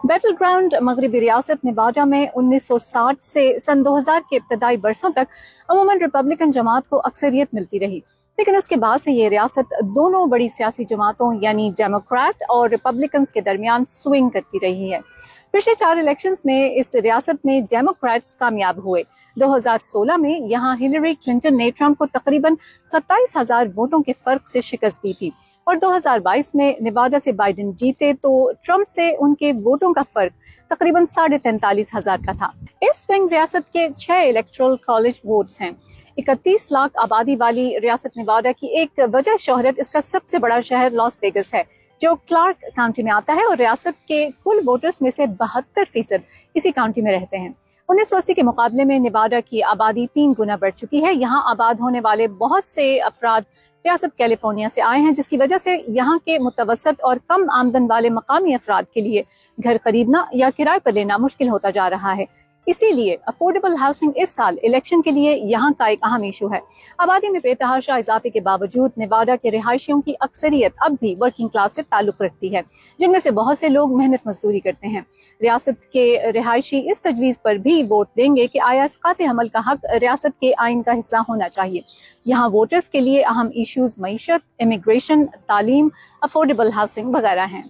Battle ground مغربی ریاست Nevada میں 1960 سے سن 2000 کے ابتدائی برسوں تک عموماً ریپبلکن جماعت کو اکثریت ملتی رہی، لیکن اس کے بعد سے یہ ریاست دونوں بڑی سیاسی جماعتوں یعنی ڈیموکریٹ اور ریپبلکنز کے درمیان سوئنگ کرتی رہی ہے۔ پچھلے 4 الیکشنز میں اس ریاست میں ڈیموکریٹس کامیاب ہوئے۔ 2016 میں یہاں ہلری کلنٹن نے ٹرمپ کو تقریباً 27,000 ووٹوں کے فرق سے شکست دی تھی، اور 2022 میں نیواڈا سے بائیڈن جیتے تو ٹرمپ سے ان کے ووٹوں کا فرق تقریباً 43,500 کا تھا۔ اس سوئنگ ریاست کے 6 الیکٹرل کالج ووٹس ہیں۔ 31 لاکھ آبادی والی ریاست نیواڈا کی ایک وجہ شہرت اس کا سب سے بڑا شہر لاس ویگس ہے، جو کلارک کاؤنٹی میں آتا ہے، اور ریاست کے کل ووٹرز میں سے 72% اسی کاؤنٹی میں رہتے ہیں۔ 1980 کے مقابلے میں نیواڈا کی آبادی 3 گنا بڑھ چکی ہے۔ یہاں آباد ہونے والے بہت سے افراد ریاست کیلیفورنیا سے آئے ہیں، جس کی وجہ سے یہاں کے متوسط اور کم آمدن والے مقامی افراد کے لیے گھر خریدنا یا کرائے پر لینا مشکل ہوتا جا رہا ہے۔ اسی لیے افورڈیبل ہاؤسنگ اس سال الیکشن کے لیے یہاں کا ایک اہم ایشو ہے۔ آبادی میں بے تحاشا اضافے کے باوجود نیواڈا کے رہائشیوں کی اکثریت اب بھی ورکنگ کلاس سے تعلق رکھتی ہے، جن میں سے بہت سے لوگ محنت مزدوری کرتے ہیں۔ ریاست کے رہائشی اس تجویز پر بھی ووٹ دیں گے کہ آیا اسقاط حمل کا حق ریاست کے آئین کا حصہ ہونا چاہیے۔ یہاں ووٹرز کے لیے اہم ایشوز معیشت، امیگریشن، تعلیم، افورڈیبل ہاؤسنگ وغیرہ ہیں۔